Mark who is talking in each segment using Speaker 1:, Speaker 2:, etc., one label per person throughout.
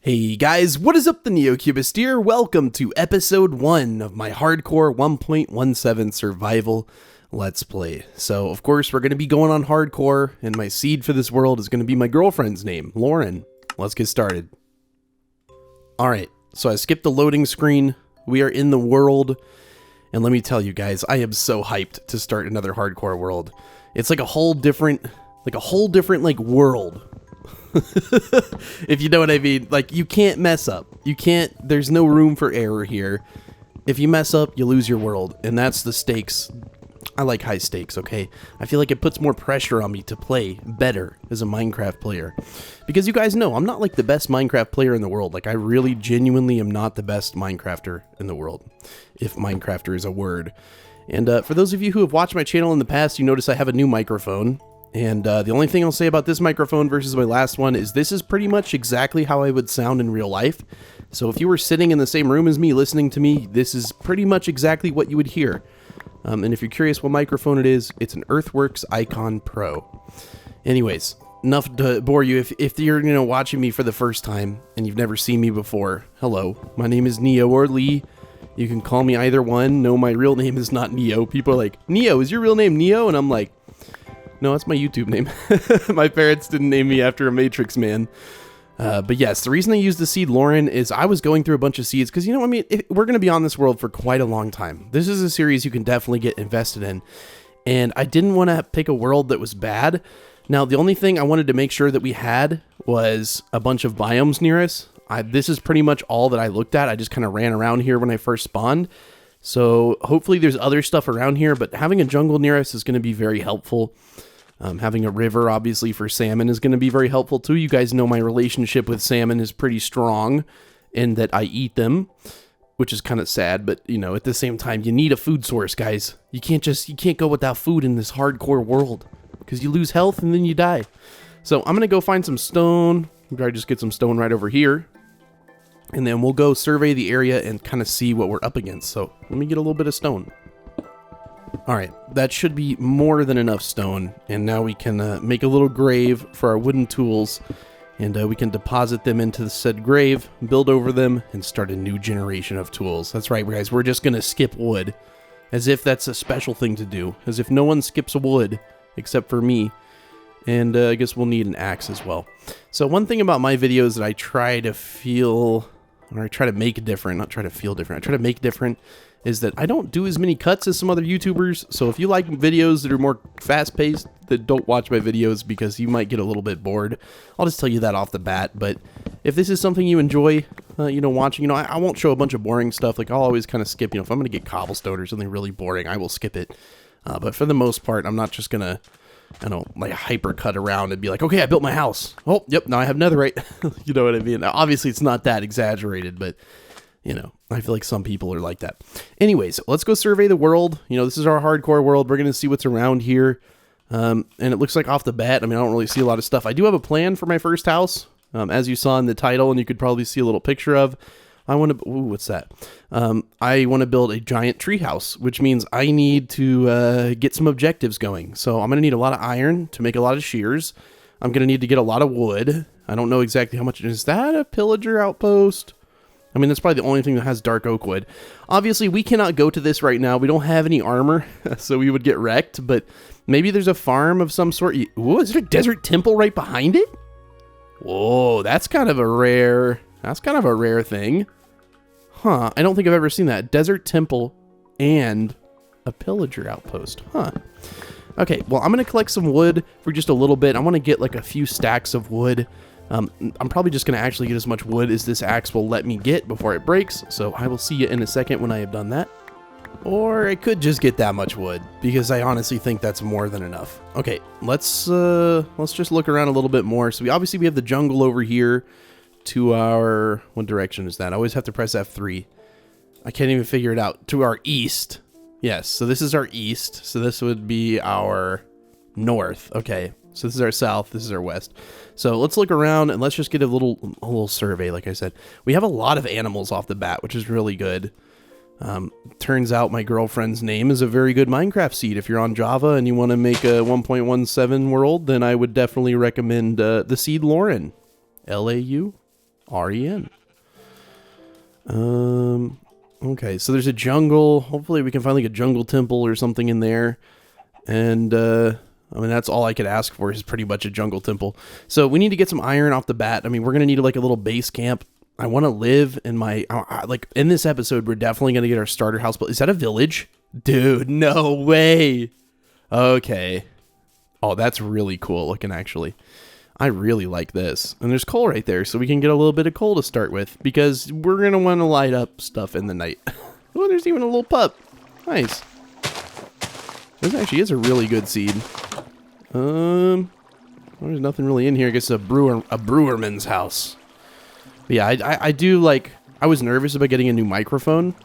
Speaker 1: Hey guys, what is up, TheNeocubest here? Welcome to episode 1 of my hardcore 1.17 survival let's play. So, of course, we're going to be going on hardcore, and my seed for this world is going to be my girlfriend's name, Lauren. Let's get started. Alright, so I skipped the loading screen. We are in the world, and let me tell you guys, I am so hyped to start another hardcore world. It's like a whole different world. If you know what I mean. Like, you can't mess up. There's no room for error here. If you mess up, you lose your world, and that's the stakes. I like high stakes, okay? I feel like it puts more pressure on me to play better as a Minecraft player. Because you guys know, I'm not like the best Minecraft player in the world. Like, I really genuinely am not the best Minecrafter in the world, if Minecrafter is a word. And for those of you who have watched my channel in the past, you notice I have a new microphone. And the only thing I'll say about this microphone versus my last one is this is pretty much exactly how I would sound in real life. So if you were sitting in the same room as me listening to me, this is pretty much exactly what you would hear. And if you're curious what microphone it is, it's an Earthworks Icon Pro. Anyways, enough to bore you. If you're watching me for the first time and you've never seen me before, hello, my name is Neo or Lee. You can call me either one. No, my real name is not Neo. People are like, Neo, is your real name Neo? And I'm like, no, that's my YouTube name. My parents didn't name me after a Matrix man. But yes, the reason I used the seed Lauren is I was going through a bunch of seeds because, we're going to be on this world for quite a long time. This is a series you can definitely get invested in. And I didn't want to pick a world that was bad. Now, the only thing I wanted to make sure that we had was a bunch of biomes near us. This is pretty much all that I looked at. I just kind of ran around here when I first spawned. So hopefully there's other stuff around here, but having a jungle near us is going to be very helpful. Having a river, obviously, for salmon is going to be very helpful, too. You guys know my relationship with salmon is pretty strong in that I eat them, which is kind of sad. But, at the same time, you need a food source, guys. You can't go without food in this hardcore world because you lose health and then you die. So I'm going to go find some stone. We'll probably just get some stone right over here. And then we'll go survey the area and kind of see what we're up against. So let me get a little bit of stone. Alright, that should be more than enough stone, and now we can make a little grave for our wooden tools, and we can deposit them into the said grave, build over them, and start a new generation of tools. That's right, guys, we're just going to skip wood, as if that's a special thing to do, as if no one skips wood, except for me, and I guess we'll need an axe as well. So one thing about my videos that I try to feel, or I try to make different, not try to feel different, I try to make different, is that I don't do as many cuts as some other YouTubers. So if you like videos that are more fast-paced, then don't watch my videos because you might get a little bit bored. I'll just tell you that off the bat. But if this is something you enjoy, watching, I won't show a bunch of boring stuff. Like, I'll always kind of skip, if I'm going to get cobblestone or something really boring, I will skip it. But for the most part, I'm not just going to, hyper cut around and be like, okay, I built my house. Oh, yep, now I have netherite. You know what I mean? Now, obviously, it's not that exaggerated, but I feel like some people are like that. Anyways, let's go survey the world. This is our hardcore world. We're going to see what's around here. And it looks like off the bat, I don't really see a lot of stuff. I do have a plan for my first house, as you saw in the title, and you could probably see a little picture of. I want to, what's that? I want to build a giant treehouse, which means I need to get some objectives going. So I'm going to need a lot of iron to make a lot of shears. I'm going to need to get a lot of wood. I don't know exactly how much. Is that a pillager outpost? That's probably the only thing that has dark oak wood. Obviously, we cannot go to this right now. We don't have any armor, so we would get wrecked. But maybe there's a farm of some sort. Ooh, is there a desert temple right behind it? Whoa, that's kind of a rare thing. Huh, I don't think I've ever seen that. Desert temple and a pillager outpost. Huh. Okay, well, I'm going to collect some wood for just a little bit. I want to get like a few stacks of wood. I'm probably just going to actually get as much wood as this axe will let me get before it breaks, so I will see you in a second when I have done that. Or I could just get that much wood, because I honestly think that's more than enough. Okay, let's just look around a little bit more. So we have the jungle over here to our, what direction is that? I always have to press F3. I can't even figure it out. To our east. Yes, so this is our east, so this would be our north. Okay. So this is our south, this is our west. So let's look around and let's just get a little survey, like I said. We have a lot of animals off the bat, which is really good. Turns out my girlfriend's name is a very good Minecraft seed. If you're on Java and you want to make a 1.17 world, then I would definitely recommend the seed Lauren. L-A-U? R-E-N. Okay, so there's a jungle. Hopefully we can find like a jungle temple or something in there. And, I mean, that's all I could ask for is pretty much a jungle temple. So we need to get some iron off the bat. I mean, we're going to need like a little base camp. I want to live in my, like in this episode, we're definitely going to get our starter house. But is that a village? Dude, no way. Okay. Oh, that's really cool looking, actually. I really like this. And there's coal right there, so we can get a little bit of coal to start with, because we're going to want to light up stuff in the night. Oh, there's even a little pup. Nice. This actually is a really good seed. There's nothing really in here. I guess a brewerman's house. But yeah, I do like, I was nervous about getting a new microphone.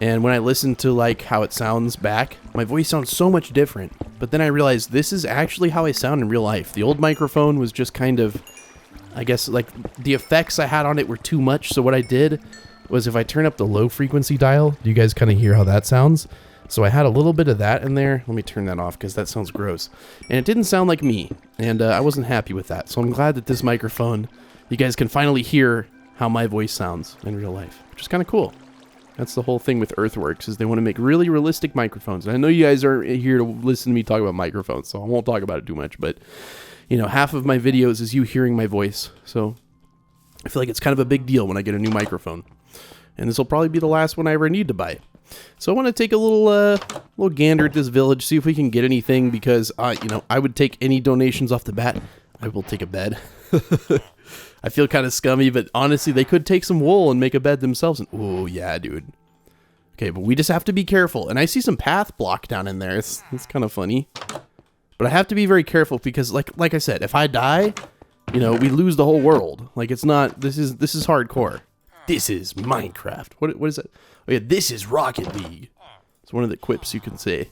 Speaker 1: And when I listened to like how it sounds back, my voice sounds so much different. But then I realized this is actually how I sound in real life. The old microphone was just kind of, I guess like the effects I had on it were too much. So what I did was if I turn up the low frequency dial, do you guys kind of hear how that sounds? So I had a little bit of that in there. Let me turn that off because that sounds gross. And it didn't sound like me. And I wasn't happy with that. So I'm glad that this microphone, you guys can finally hear how my voice sounds in real life, which is kind of cool. That's the whole thing with Earthworks, is they want to make really realistic microphones. And I know you guys are here to listen to me talk about microphones, so I won't talk about it too much. But, you know, half of my videos is you hearing my voice. So I feel like it's kind of a big deal when I get a new microphone. And this will probably be the last one I ever need to buy. So I want to take a little gander at this village, see if we can get anything, because, you know, I would take any donations off the bat. I will take a bed. I feel kind of scummy, but honestly, they could take some wool and make a bed themselves. And oh yeah, dude. Okay, but we just have to be careful. And I see some path block down in there. It's kind of funny. But I have to be very careful because, like I said, if I die, you know, we lose the whole world. Like, it's not. This is hardcore. This is Minecraft. What is it? Oh yeah, this is Rocket League. It's one of the quips you can say.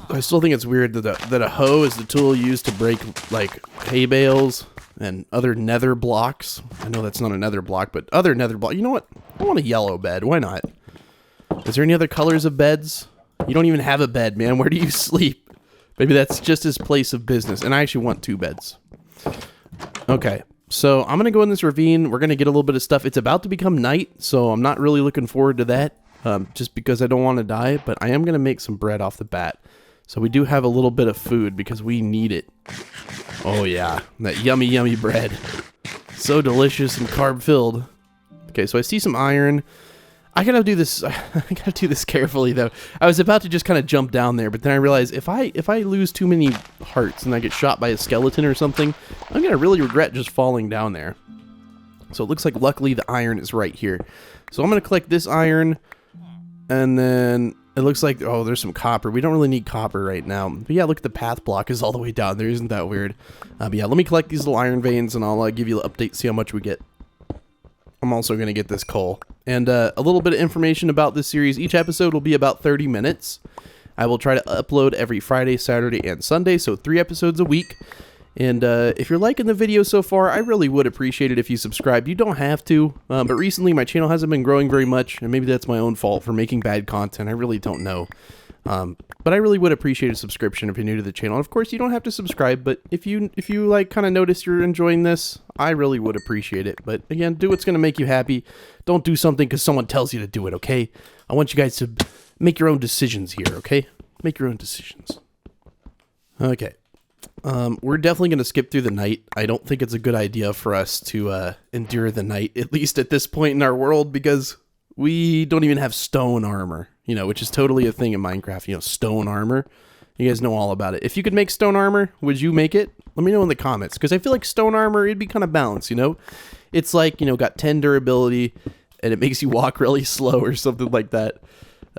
Speaker 1: I still think it's weird that a hoe is the tool used to break like hay bales and other nether blocks. I know that's not a nether block, but other nether block. You know what? I want a yellow bed. Why not? Is there any other colors of beds? You don't even have a bed, man. Where do you sleep? Maybe that's just his place of business. And I actually want 2 beds. Okay. So I'm going to go in this ravine. We're going to get a little bit of stuff. It's about to become night, so I'm not really looking forward to that. Just because I don't want to die. But I am going to make some bread off the bat. So we do have a little bit of food because we need it. Oh yeah, that yummy, yummy bread. So delicious and carb-filled. Okay, so I see some iron. I gotta do this. I gotta do this carefully, though. I was about to just kind of jump down there, but then I realized if I lose too many hearts and I get shot by a skeleton or something, I'm gonna really regret just falling down there. So it looks like luckily the iron is right here. So I'm gonna collect this iron, and then it looks like, oh, there's some copper. We don't really need copper right now. But yeah, look, the path block is all the way down there. Isn't that weird? But yeah, let me collect these little iron veins, and I'll give you an update, see how much we get. I'm also going to get this coal. And a little bit of information about this series. Each episode will be about 30 minutes. I will try to upload every Friday, Saturday, and Sunday, so 3 episodes a week. And if you're liking the video so far, I really would appreciate it if you subscribe. You don't have to, but recently my channel hasn't been growing very much, and maybe that's my own fault for making bad content. I really don't know. But I really would appreciate a subscription if you're new to the channel. And of course, you don't have to subscribe, but if you like kind of notice you're enjoying this, I really would appreciate it. But again, do what's going to make you happy. Don't do something because someone tells you to do it, okay? I want you guys to make your own decisions here, okay? Make your own decisions. Okay. We're definitely going to skip through the night. I don't think it's a good idea for us to endure the night, at least at this point in our world, because we don't even have stone armor, you know, which is totally a thing in Minecraft, you know, stone armor. You guys know all about it. If you could make stone armor, would you make it? Let me know in the comments, because I feel like stone armor, it'd be kind of balanced, you know? It's like, you know, got 10 durability, and it makes you walk really slow or something like that.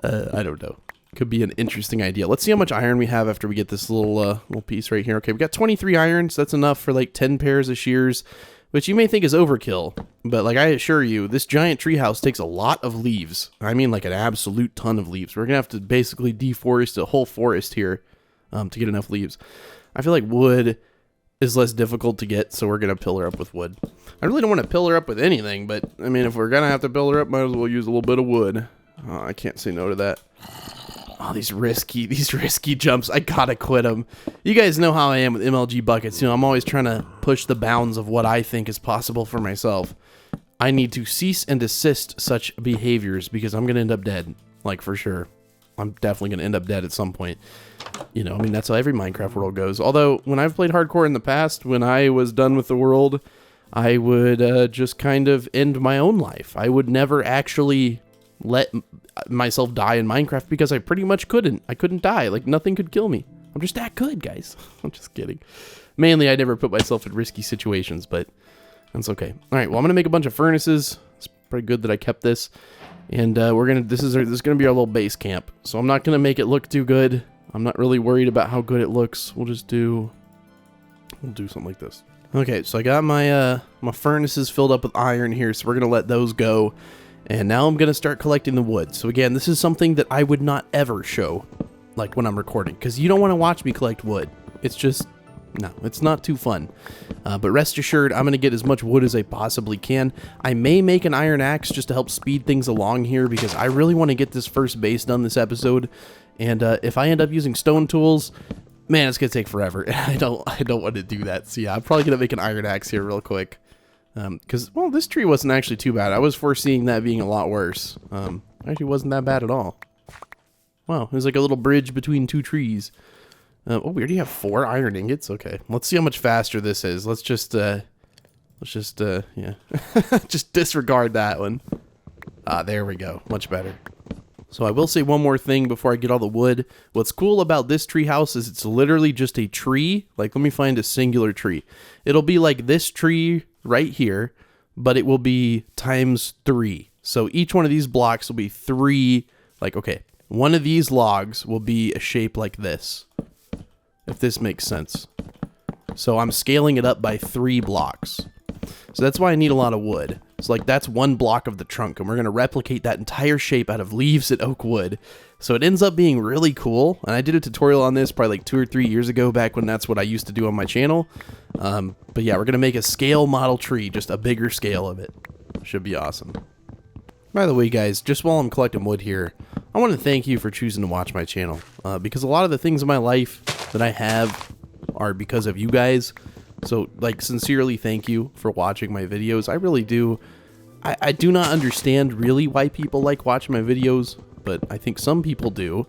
Speaker 1: I don't know. Could be an interesting idea. Let's see how much iron we have after we get this little piece right here. Okay, we got 23 irons. That's enough for like 10 pairs of shears, which you may think is overkill, but like I assure you, this giant treehouse takes a lot of leaves. I mean, like an absolute ton of leaves. We're gonna have to basically deforest a whole forest here to get enough leaves. I feel like wood is less difficult to get, so we're gonna pillar up with wood. I really don't want to pillar up with anything, but I mean, if we're gonna have to pillar up, might as well use a little bit of wood. I can't say no to that. Oh, these risky jumps. I gotta quit them. You guys know how I am with MLG buckets. You know, I'm always trying to push the bounds of what I think is possible for myself. I need to cease and desist such behaviors because I'm gonna end up dead. Like, for sure. I'm definitely gonna end up dead at some point. You know, I mean, that's how every Minecraft world goes. Although, when I've played hardcore in the past, when I was done with the world, I would just kind of end my own life. I would never actually let myself die in Minecraft because I pretty much couldn't. I couldn't die. Like, nothing could kill me. I'm just that good, guys. I'm just kidding. Mainly, I never put myself in risky situations, but that's okay. All right, well, I'm gonna make a bunch of furnaces. It's pretty good that I kept this, and this is gonna be our little base camp. So I'm not gonna make it look too good. I'm not really worried about how good it looks. We'll do something like this. Okay, so I got my my furnaces filled up with iron here, so we're gonna let those go. And now I'm going to start collecting the wood. So again, this is something that I would not ever show, like when I'm recording, because you don't want to watch me collect wood. It's just, no, it's not too fun. But rest assured, I'm going to get as much wood as I possibly can. I may make an iron axe just to help speed things along here, because I really want to get this first base done this episode. And if I end up using stone tools, man, it's going to take forever. And I don't want to do that. So yeah, I'm probably going to make an iron axe here real quick. Because, well, this tree wasn't actually too bad. I was foreseeing that being a lot worse. Actually wasn't that bad at all. Wow, there's like a little bridge between two trees. Oh, we already have 4 iron ingots? Okay, let's see how much faster this is. Let's just yeah. Just disregard that one. There we go. Much better. So I will say one more thing before I get all the wood. What's cool about this tree house is it's literally just a tree. Like, let me find a singular tree. It'll be like this tree right here, but it will be times 3. So each one of these blocks will be 3, like, okay, one of these logs will be a shape like this, if this makes sense. So I'm scaling it up by 3 blocks. So that's why I need a lot of wood. So like that's 1 block of the trunk, and we're going to replicate that entire shape out of leaves and oak wood. So it ends up being really cool. And I did a tutorial on this probably like 2 or 3 years ago, back when that's what I used to do on my channel. But yeah, we're going to make a scale model tree, just a bigger scale of it. Should be awesome. By the way, guys, just while I'm collecting wood here, I want to thank you for choosing to watch my channel. Because a lot of the things in my life that I have are because of you guys. So, like, sincerely thank you for watching my videos. I really do. I do not understand really why people like watching my videos, but I think some people do.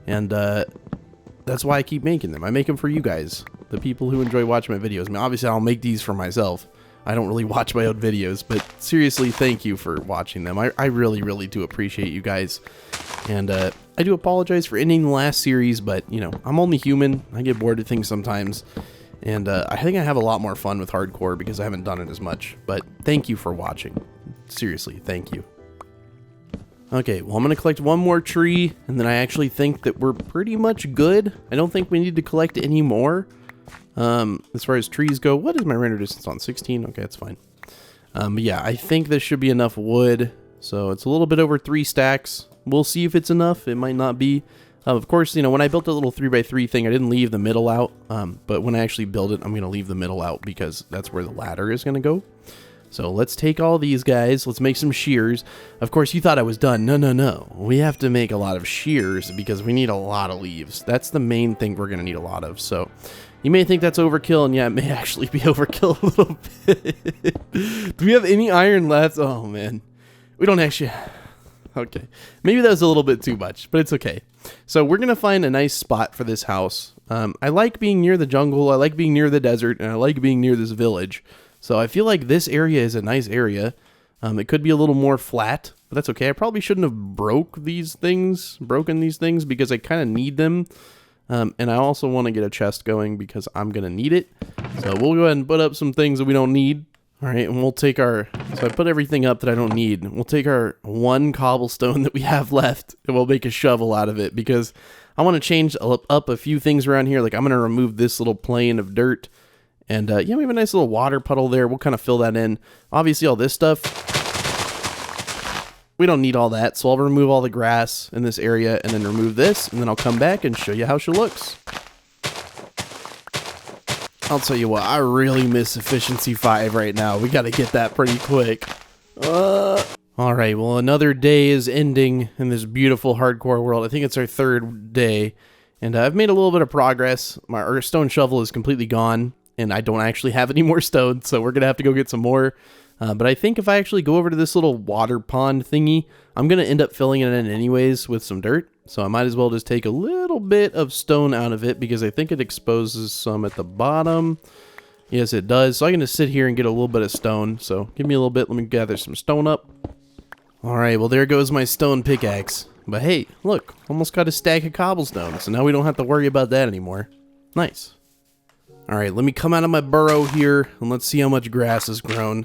Speaker 1: And that's why I keep making them. I make them for you guys, the people who enjoy watching my videos. I mean, obviously, I'll make these for myself. I don't really watch my own videos, but seriously, thank you for watching them. I really, really do appreciate you guys. And I do apologize for ending the last series, but, you know, I'm only human. I get bored of things sometimes. And I think I have a lot more fun with hardcore because I haven't done it as much. But thank you for watching. Seriously, thank you. Okay, well, I'm going to collect one more tree, and then I actually think that we're pretty much good. I don't think we need to collect any more. As far as trees go, what is my render distance on? 16? Okay, that's fine. But yeah, I think this should be enough wood. So it's a little bit over 3 stacks. We'll see if it's enough. It might not be. Of course, you know, when I built a little 3x3 thing, I didn't leave the middle out. But when I actually build it, I'm going to leave the middle out because that's where the ladder is going to go. So let's take all these guys. Let's make some shears. Of course, you thought I was done. No, no, no. We have to make a lot of shears because we need a lot of leaves. That's the main thing we're going to need a lot of. So you may think that's overkill, and yeah, it may actually be overkill a little bit. Do we have any iron left? Oh, man. We don't actually... Okay. Maybe that was a little bit too much, but it's okay. So we're going to find a nice spot for this house. I like being near the jungle. I like being near the desert, and I like being near this village. So I feel like this area is a nice area. It could be a little more flat, but that's okay. I probably shouldn't have broken these things because I kind of need them. And I also want to get a chest going because I'm going to need it. So we'll go ahead and put up some things that we don't need. All right, and we'll take our... So I put everything up that I don't need. We'll take our 1 cobblestone that we have left, and we'll make a shovel out of it because I want to change up a few things around here. Like, I'm going to remove this little plane of dirt. And, yeah, we have a nice little water puddle there. We'll kind of fill that in. Obviously, all this stuff, we don't need all that. So I'll remove all the grass in this area and then remove this. And then I'll come back and show you how she looks. I'll tell you what, I really miss Efficiency 5 right now. We got to get that pretty quick. All right, well, another day is ending in this beautiful hardcore world. I think it's our third day, and I've made a little bit of progress. Our stone shovel is completely gone, and I don't actually have any more stone, so we're going to have to go get some more. But I think if I actually go over to this little water pond thingy, I'm going to end up filling it in anyways with some dirt. So I might as well just take a little bit of stone out of it, because I think it exposes some at the bottom. Yes, it does. So I'm going to sit here and get a little bit of stone. So give me a little bit. Let me gather some stone up. All right, well, there goes my stone pickaxe. But hey, look, almost got a stack of cobblestone, so now we don't have to worry about that anymore. Nice. All right, let me come out of my burrow here, and let's see how much grass has grown.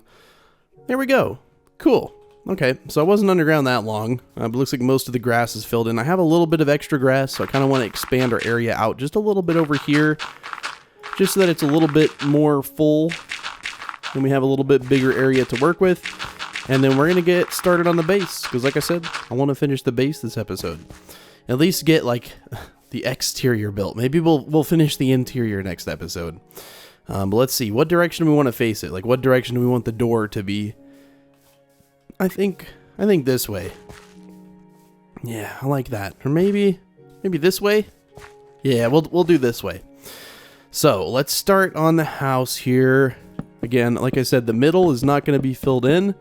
Speaker 1: There we go. Cool. Okay, so I wasn't underground that long, but it looks like most of the grass is filled in. I have a little bit of extra grass, so I kind of want to expand our area out just a little bit over here, just so that it's a little bit more full, and we have a little bit bigger area to work with. And then we're going to get started on the base, because like I said, I want to finish the base this episode. At least get, like, the exterior built. Maybe we'll finish the interior next episode. But let's see, what direction do we want to face it? Like, what direction do we want the door to be? I think this way. Yeah, I like that. Or maybe this way? Yeah, we'll do this way. So, let's start on the house here. Again, like I said, the middle is not going to be filled in.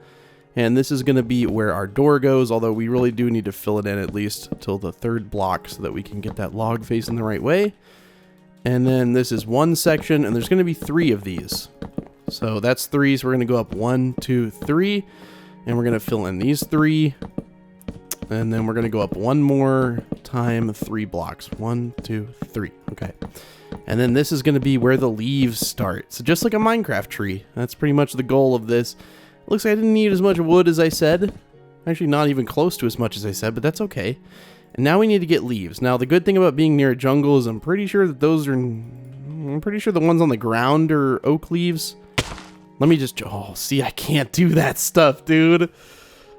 Speaker 1: And this is going to be where our door goes, although we really do need to fill it in at least till the third block so that we can get that log facing the right way. And then this is one section, and there's going to be 3 of these. So that's 3, so we're going to go up 1, 2, 3, and we're going to fill in these 3. And then we're going to go up one more time, 3 blocks. 1, 2, 3. Okay. And then this is going to be where the leaves start. So just like a Minecraft tree, that's pretty much the goal of this. Looks like I didn't need as much wood as I said. Actually, not even close to as much as I said, but that's okay. And now we need to get leaves. Now, the good thing about being near a jungle is I'm pretty sure that I'm pretty sure the ones on the ground are oak leaves. Let me just... Oh, see, I can't do that stuff, dude.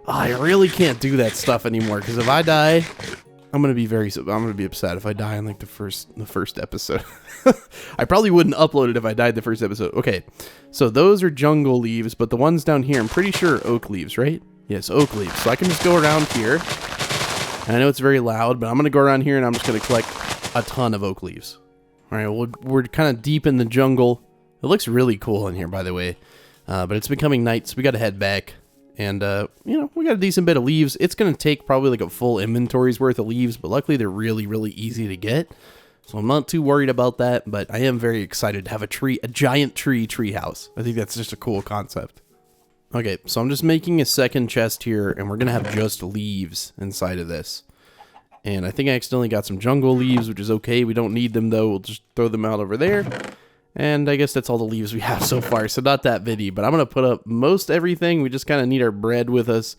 Speaker 1: I really can't do that stuff anymore, because if I die, I'm gonna be upset if I die in like the first episode. I probably wouldn't upload it if I died the first episode. Okay, so those are jungle leaves, but the ones down here, I'm pretty sure are oak leaves, right? Yes, oak leaves. So I can just go around here. I know it's very loud, but I'm gonna go around here and I'm just gonna collect a ton of oak leaves. All right, well, we're kind of deep in the jungle. It looks really cool in here, by the way, but it's becoming night, so we gotta head back. And, you know, we got a decent bit of leaves. It's going to take probably like a full inventory's worth of leaves, but luckily they're really, really easy to get. So I'm not too worried about that, but I am very excited to have a giant treehouse. I think that's just a cool concept. Okay, so I'm just making a second chest here, and we're going to have just leaves inside of this. And I think I accidentally got some jungle leaves, which is okay. We don't need them, though. We'll just throw them out over there. And I guess that's all the leaves we have so far, so not that many. But I'm going to put up most everything. We just kind of need our bread with us.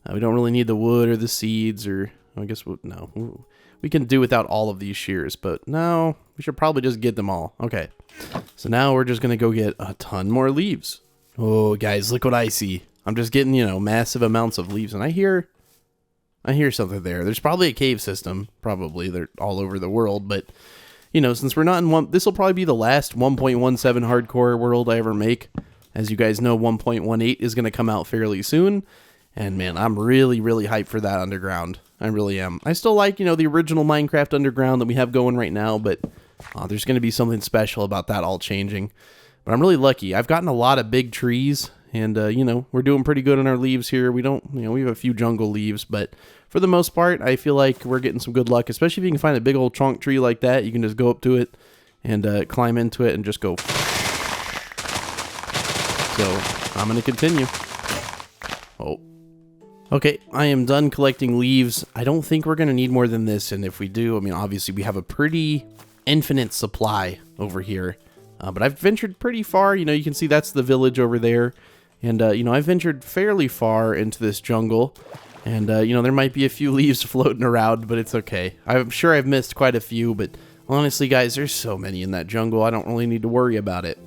Speaker 1: We don't really need the wood or the seeds, or I guess, no. We can do without all of these shears, but no, we should probably just get them all. Okay, so now we're just going to go get a ton more leaves. Oh, guys, look what I see. I'm just getting, you know, massive amounts of leaves, and I hear something there. There's probably a cave system. Probably. They're all over the world, but... You know, since we're not in this will probably be the last 1.17 hardcore world I ever make. As you guys know, 1.18 is going to come out fairly soon. And man, I'm really, really hyped for that underground. I really am. I still like, you know, the original Minecraft underground that we have going right now, but there's going to be something special about that all changing. But I'm really lucky. I've gotten a lot of big trees, and, you know, we're doing pretty good on our leaves here. We don't, you know, we have a few jungle leaves, but... For the most part, I feel like we're getting some good luck, especially if you can find a big old trunk tree like that. You can just go up to it and climb into it and just go. So I'm going to continue. Oh. Okay, I am done collecting leaves. I don't think we're going to need more than this, and if we do, I mean, obviously we have a pretty infinite supply over here. But I've ventured pretty far. You know, you can see that's the village over there. And, you know, I've ventured fairly far into this jungle. And, you know, there might be a few leaves floating around, but it's okay. I'm sure I've missed quite a few, but honestly, guys, there's so many in that jungle, I don't really need to worry about it.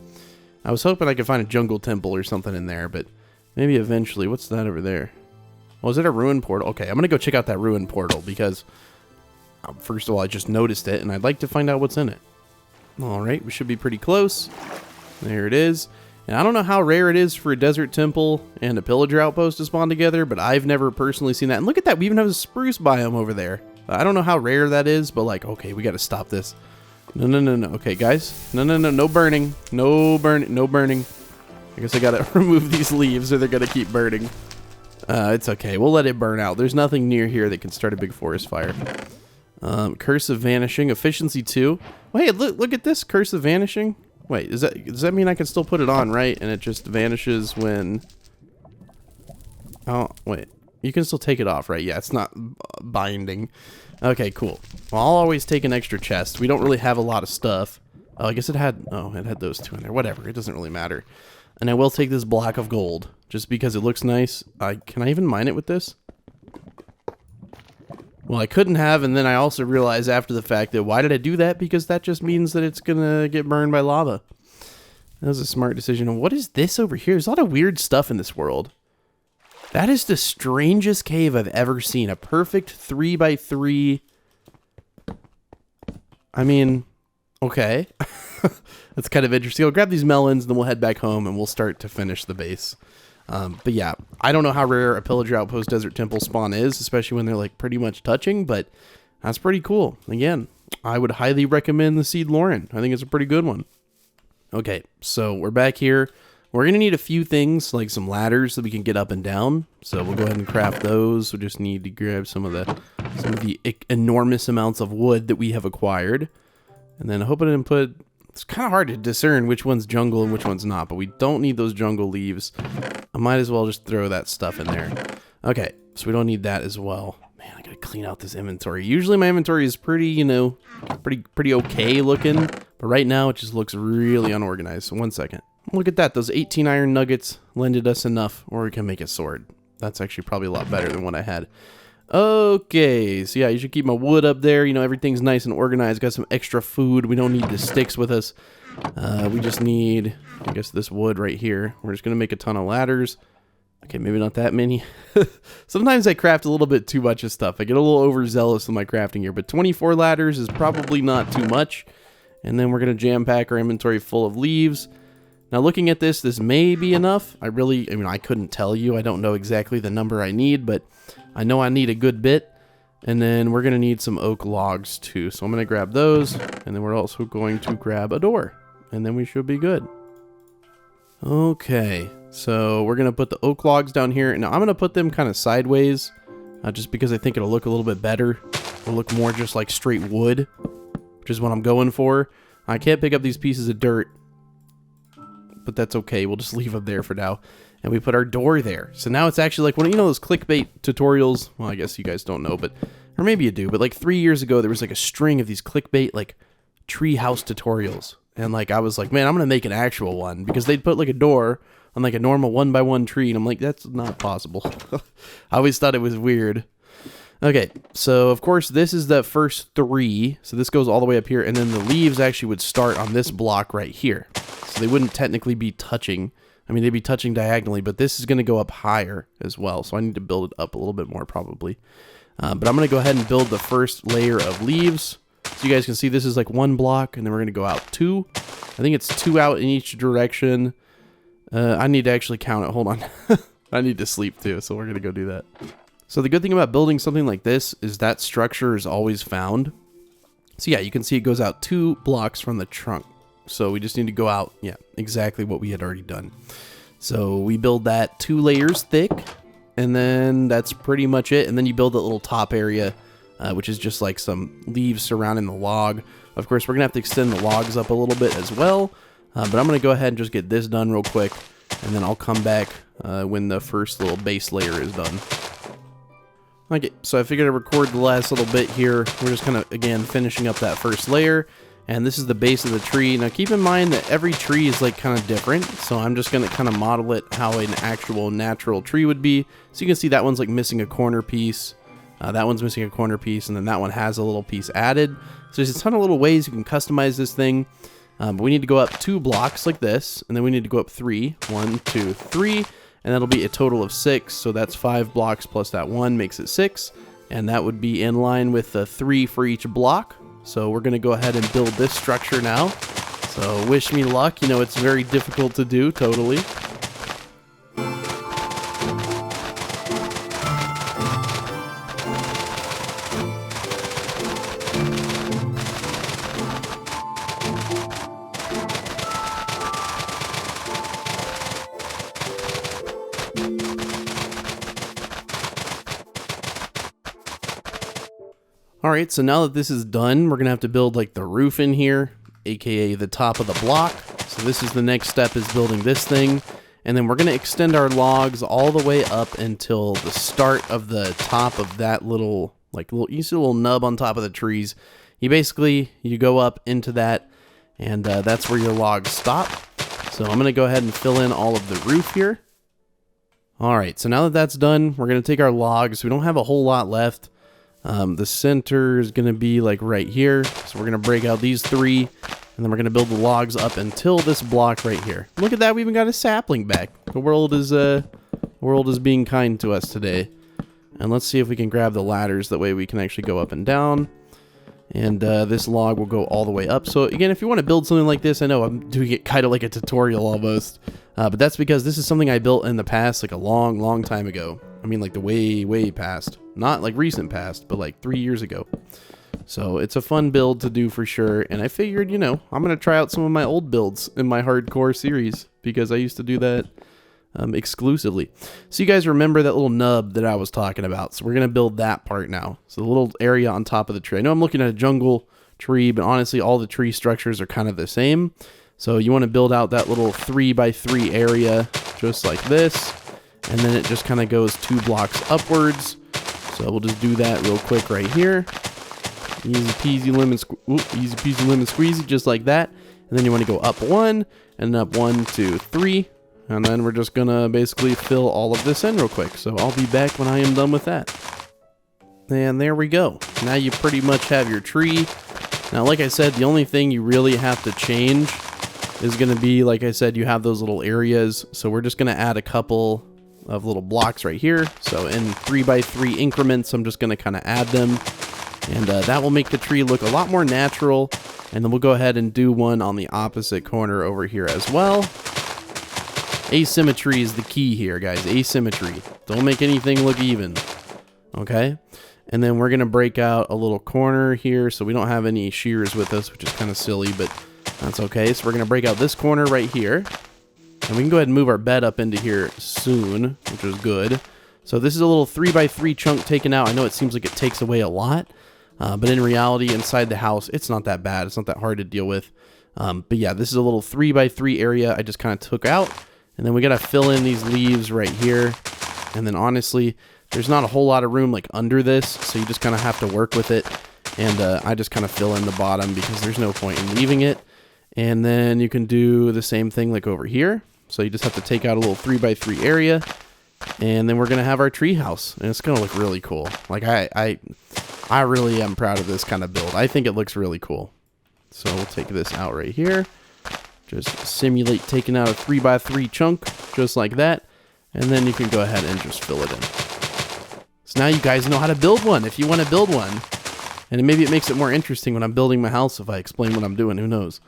Speaker 1: I was hoping I could find a jungle temple or something in there, but maybe eventually. What's that over there? Oh, is it a ruin portal? Okay, I'm going to go check out that ruin portal because, first of all, I just noticed it, and I'd like to find out what's in it. All right, we should be pretty close. There it is. And I don't know how rare it is for a desert temple and a pillager outpost to spawn together, but I've never personally seen that. And look at that, we even have a spruce biome over there. I don't know how rare that is, but like, okay, we got to stop this. No, no, no, no. Okay, guys. No, no, no, no burning. No burning. No burning. I guess I got to remove these leaves or they're going to keep burning. It's okay. We'll let it burn out. There's nothing near here that can start a big forest fire. Curse of Vanishing. Efficiency 2. Wait, look at this. Curse of Vanishing. Wait, does that mean I can still put it on, right? And it just vanishes when... Oh, wait. You can still take it off, right? Yeah, it's not binding. Okay, cool. Well, I'll always take an extra chest. We don't really have a lot of stuff. Oh, I guess it had... Oh, it had those two in there. Whatever. It doesn't really matter. And I will take this block of gold, just because it looks nice. Can I even mine it with this? Well, I couldn't have, and then I also realized after the fact that why did I do that? Because that just means that it's gonna get burned by lava. That was a smart decision. And what is this over here? There's a lot of weird stuff in this world. That is the strangest cave I've ever seen. A perfect 3x3. I mean, okay. That's kind of interesting. I'll grab these melons, then we'll head back home, and we'll start to finish the base. But yeah, I don't know how rare a pillager outpost desert temple spawn is, especially when they're like pretty much touching, but that's pretty cool. Again, I would highly recommend the Seed Lauren. I think it's a pretty good one. Okay, so we're back here. We're going to need a few things, like some ladders so we can get up and down. So we'll go ahead and craft those. We just need to grab some of the enormous amounts of wood that we have acquired. And then I hope I didn't put... It's kind of hard to discern which one's jungle and which one's not, but we don't need those jungle leaves. I might as well just throw that stuff in there. Okay, so we don't need that as well. Man, I gotta clean out this inventory. Usually my inventory is pretty, you know, pretty okay looking, but right now it just looks really unorganized. So 1 second. Look at that, those 18 iron nuggets lended us enough, or we can make a sword. That's actually probably a lot better than what I had. Okay, so yeah, you should keep my wood up there. You know, everything's nice and organized. Got some extra food. We don't need the sticks with us. We just need, I guess, this wood right here. We're just going to make a ton of ladders. Okay, maybe not that many. Sometimes I craft a little bit too much of stuff. I get a little overzealous with my crafting here, but 24 ladders is probably not too much. And then we're going to jam pack our inventory full of leaves. Now, looking at this may be enough. I mean, I couldn't tell you. I don't know exactly the number I need, but I know I need a good bit. And then we're going to need some oak logs too. So I'm going to grab those. And then we're also going to grab a door. And then we should be good. Okay. So we're going to put the oak logs down here. And I'm going to put them kind of sideways. Just because I think it'll look a little bit better. It'll look more just like straight wood. Which is what I'm going for. I can't pick up these pieces of dirt. But that's okay. We'll just leave them there for now. And we put our door there. So now it's actually like one of, you know, those clickbait tutorials. Well, I guess you guys don't know, but, or maybe you do, but like 3 years ago, there was like a string of these clickbait, like treehouse tutorials. And like, I was like, man, I'm going to make an actual one, because they'd put like a door on like a normal 1x1 tree. And I'm like, that's not possible. I always thought it was weird. Okay. So of course, this is the first 3. So this goes all the way up here. And then the leaves actually would start on this block right here. So they wouldn't technically be touching. I mean, they'd be touching diagonally, but this is going to go up higher as well. So I need to build it up a little bit more probably. But I'm going to go ahead and build the first layer of leaves. So you guys can see this is like 1 block, and then we're going to go out 2. I think it's 2 out in each direction. I need to actually count it. Hold on. I need to sleep too, so we're going to go do that. So the good thing about building something like this is that structure is always found. So yeah, you can see it goes out 2 blocks from the trunk. So we just need to go out, yeah, exactly what we had already done. So we build that 2 layers thick, and then that's pretty much it. And then you build that little top area, which is just like some leaves surrounding the log. Of course, we're going to have to extend the logs up a little bit as well. But I'm going to go ahead and just get this done real quick, and then I'll come back when the first little base layer is done. Okay, so I figured I'd record the last little bit here. We're just kind of, again, finishing up that first layer. And this is the base of the tree. Now keep in mind that every tree is like kind of different. So I'm just going to kind of model it how an actual natural tree would be. So you can see that one's like missing a corner piece. That one's missing a corner piece. And then that one has a little piece added. So there's a ton of little ways you can customize this thing. But we need to go up 2 blocks like this. And then we need to go up 3. 1, 2, 3. And that'll be a total of 6. So that's 5 blocks plus that 1 makes it 6. And that would be in line with the 3 for each block. So we're going to go ahead and build this structure now. So wish me luck. You know, it's very difficult to do, totally. Alright, so now that this is done, we're going to have to build like the roof in here, aka the top of the block. So this is the next step, is building this thing. And then we're going to extend our logs all the way up until the start of the top of that little, you see a little nub on top of the trees. You go up into that, and that's where your logs stop. So I'm going to go ahead and fill in all of the roof here. Alright, so now that that's done, we're going to take our logs. We don't have a whole lot left. The center is going to be like right here. So we're going to break out these 3, and then we're going to build the logs up until this block right here. Look at that, we even got a sapling back. The world is being kind to us today. And let's see if we can grab the ladders. That way we can actually go up and down. And this log will go all the way up. So again, if you want to build something like this, I know I'm doing it kind of like a tutorial almost. But that's because this is something I built in the past, like a long, long time ago. I mean, like the way, way past. Not like recent past, but like 3 years ago. So it's a fun build to do for sure. And I figured, you know, I'm going to try out some of my old builds in my hardcore series, because I used to do that exclusively. So you guys remember that little nub that I was talking about. So we're going to build that part now. So the little area on top of the tree. I know I'm looking at a jungle tree, but honestly, all the tree structures are kind of the same. So you want to build out that little 3x3 area just like this. And then it just kind of goes 2 blocks upwards. So we'll just do that real quick right here. Easy peasy lemon squeezy, just like that. And then you want to go up 1, and up 1, 2, 3. And then we're just going to basically fill all of this in real quick. So I'll be back when I am done with that. And there we go. Now you pretty much have your tree. Now, like I said, the only thing you really have to change is going to be, like I said, you have those little areas. So we're just going to add a couple of little blocks right here. So in 3x3 increments, I'm just going to kind of add them. And that will make the tree look a lot more natural. And then we'll go ahead and do one on the opposite corner over here as well. Asymmetry is the key here, guys. Asymmetry. Don't make anything look even. Okay? And then we're going to break out a little corner here. So we don't have any shears with us, which is kind of silly, but that's okay. So we're going to break out this corner right here. And we can go ahead and move our bed up into here soon, which is good. So this is a little 3x3 chunk taken out. I know it seems like it takes away a lot, but in reality, inside the house, it's not that bad. It's not that hard to deal with. But yeah, this is a little 3x3 area I just kind of took out. And then we got to fill in these leaves right here. And then honestly, there's not a whole lot of room like under this, so you just kind of have to work with it. And I just kind of fill in the bottom because there's no point in leaving it. And then you can do the same thing like over here. So you just have to take out a little 3x3 area, and then we're going to have our tree house, and it's going to look really cool. Like I really am proud of this kind of build. I think it looks really cool. So we'll take this out right here. Just simulate taking out a 3x3 chunk, just like that. And then you can go ahead and just fill it in. So now you guys know how to build one if you want to build one. And maybe it makes it more interesting when I'm building my house if I explain what I'm doing. Who knows?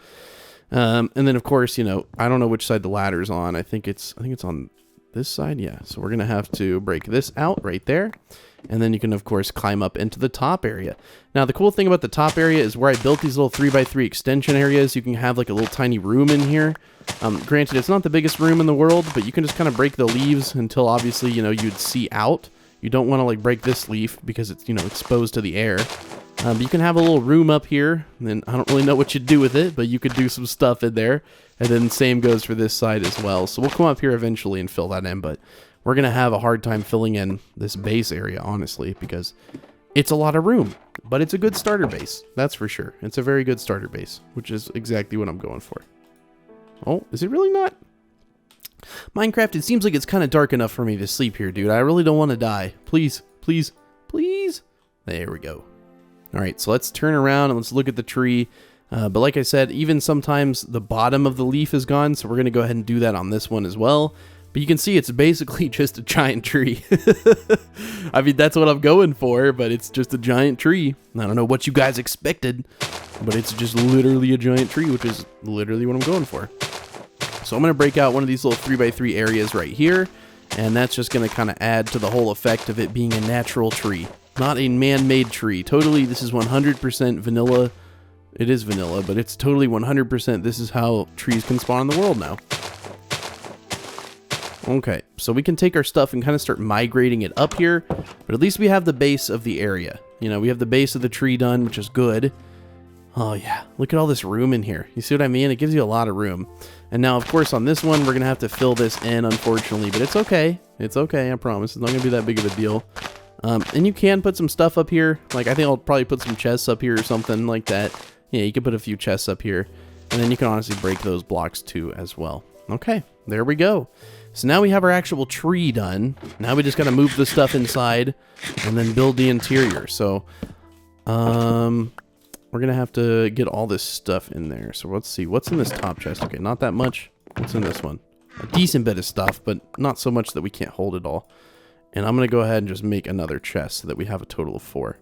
Speaker 1: And then, of course, you know, I don't know which side the ladder's on. I think it's on this side. Yeah. So we're going to have to break this out right there. And then you can, of course, climb up into the top area. Now, the cool thing about the top area is where I built these little 3x3 extension areas. You can have like a little tiny room in here. Granted, it's not the biggest room in the world, but you can just kind of break the leaves until obviously, you know, you'd see out. You don't want to like break this leaf because it's, you know, exposed to the air. You can have a little room up here, and I don't really know what you'd do with it, but you could do some stuff in there. And then same goes for this side as well. So we'll come up here eventually and fill that in, but we're going to have a hard time filling in this base area, honestly, because it's a lot of room. But it's a good starter base, that's for sure. It's a very good starter base, which is exactly what I'm going for. Oh, is it really not? Minecraft, it seems like it's kind of dark enough for me to sleep here, dude. I really don't want to die. Please, please, please. There we go. All right, so let's turn around and let's look at the tree. But like I said, even sometimes the bottom of the leaf is gone, so we're going to go ahead and do that on this one as well. But you can see it's basically just a giant tree. I mean, that's what I'm going for, but it's just a giant tree. I don't know what you guys expected, but it's just literally a giant tree, which is literally what I'm going for. So I'm going to break out one of these little 3x3 areas right here, and that's just going to kind of add to the whole effect of it being a natural tree, not a man-made tree. Totally, this is 100% vanilla. It is vanilla, but it's totally 100%. This is how trees can spawn in the world now. Okay, so we can take our stuff and kind of start migrating it up here, but at least we have the base of the area. You know, we have the base of the tree done, which is good. Oh yeah, look at all this room in here. You see what I mean? It gives you a lot of room. And now, of course, on this one, we're going to have to fill this in, unfortunately, but it's okay. It's okay, I promise. It's not going to be that big of a deal. And you can put some stuff up here. Like, I think I'll probably put some chests up here or something like that. Yeah, you can put a few chests up here. And then you can honestly break those blocks too as well. Okay, there we go. So now we have our actual tree done. Now we just got to move the stuff inside and then build the interior. So, we're going to have to get all this stuff in there. So let's see. What's in this top chest? Okay, not that much. What's in this one? A decent bit of stuff, but not so much that we can't hold it all. And I'm going to go ahead and just make another chest so that we have a total of 4.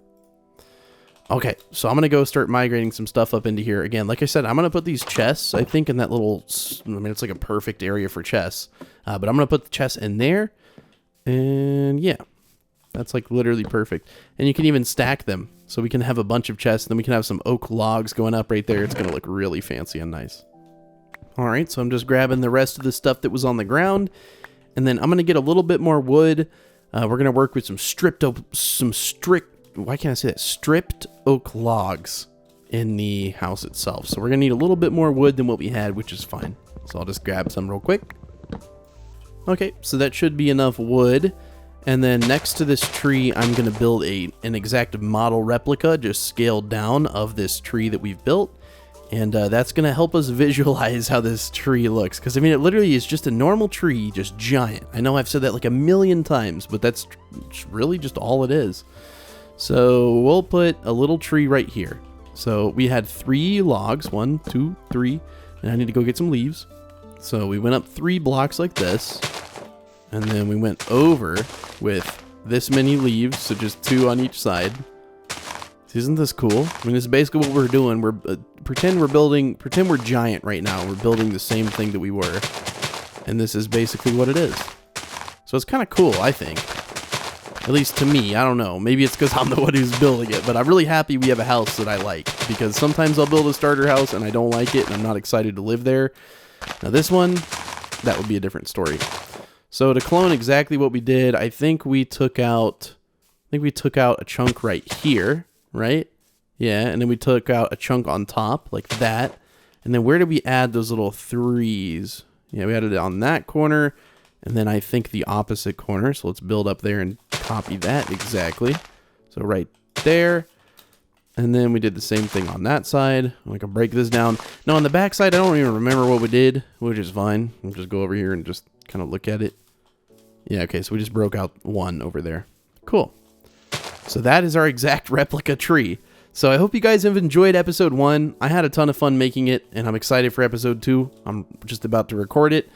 Speaker 1: Okay, so I'm going to go start migrating some stuff up into here. Again, like I said, I'm going to put these chests, I think, in that little... I mean, it's like a perfect area for chests. But I'm going to put the chests in there. And yeah, that's like literally perfect. And you can even stack them. So we can have a bunch of chests. And then we can have some oak logs going up right there. It's going to look really fancy and nice. All right, so I'm just grabbing the rest of the stuff that was on the ground. And then I'm going to get a little bit more wood. We're going to work with some stripped oak logs in the house itself. So we're going to need a little bit more wood than what we had, which is fine. So I'll just grab some real quick. Okay, so that should be enough wood. And then next to this tree, I'm going to build an exact model replica, just scaled down, of this tree that we've built. And that's going to help us visualize how this tree looks. Because, I mean, it literally is just a normal tree, just giant. I know I've said that like a million times, but that's really just all it is. So we'll put a little tree right here. So we had 3 logs, 1, 2, 3, and I need to go get some leaves. So we went up 3 blocks like this, and then we went over with this many leaves, so just 2 on each side. Isn't this cool? I mean, this is basically what we're doing. We're pretend we're giant right now. We're building the same thing that we were, and this is basically what it is. So it's kind of cool, I think. At least to me, I don't know. Maybe it's because I'm the one who's building it, but I'm really happy we have a house that I like, because sometimes I'll build a starter house and I don't like it and I'm not excited to live there. Now this one, that would be a different story. So to clone exactly what we did, I think we took out a chunk right here, right? Yeah, and then we took out a chunk on top like that. And then where did we add those little 3s? Yeah, we added it on that corner. And then I think the opposite corner. So let's build up there and copy that exactly. So right there. And then we did the same thing on that side. We can break this down. Now on the back side, I don't even remember what we did, which is fine. We'll just go over here and just kind of look at it. Yeah, okay, so we just broke out 1 over there. Cool. So that is our exact replica tree. So I hope you guys have enjoyed episode 1. I had a ton of fun making it, and I'm excited for episode 2. I'm just about to record it.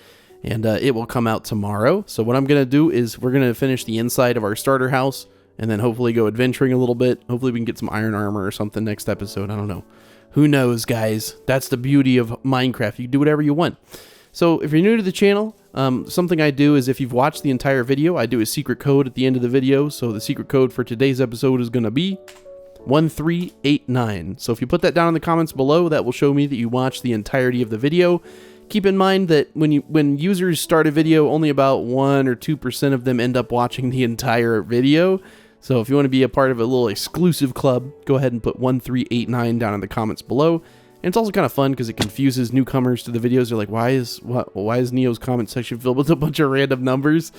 Speaker 1: And it will come out tomorrow. So what I'm going to do is we're going to finish the inside of our starter house and then hopefully go adventuring a little bit. Hopefully we can get some iron armor or something next episode. I don't know. Who knows, guys? That's the beauty of Minecraft. You can do whatever you want. So if you're new to the channel, something I do is if you've watched the entire video, I do a secret code at the end of the video. So the secret code for today's episode is going to be 1389. So if you put that down in the comments below, that will show me that you watched the entirety of the video. Keep in mind that when users start a video, only about 1 or 2% of them end up watching the entire video. So if you want to be a part of a little exclusive club, go ahead and put 1389 down in the comments below. And it's also kind of fun because it confuses newcomers to the videos. They're like, why is Neo's comment section filled with a bunch of random numbers?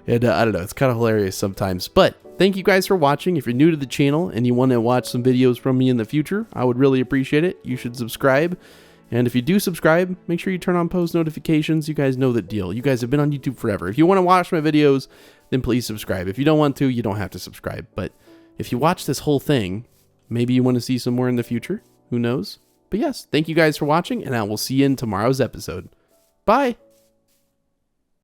Speaker 1: And I don't know, it's kind of hilarious sometimes. But thank you guys for watching. If you're new to the channel and you want to watch some videos from me in the future, I would really appreciate it. You should subscribe. And if you do subscribe, make sure you turn on post notifications. You guys know the deal. You guys have been on YouTube forever. If you want to watch my videos, then please subscribe. If you don't want to, you don't have to subscribe. But if you watch this whole thing, maybe you want to see some more in the future. Who knows? But yes, thank you guys for watching, and I will see you in tomorrow's episode. Bye!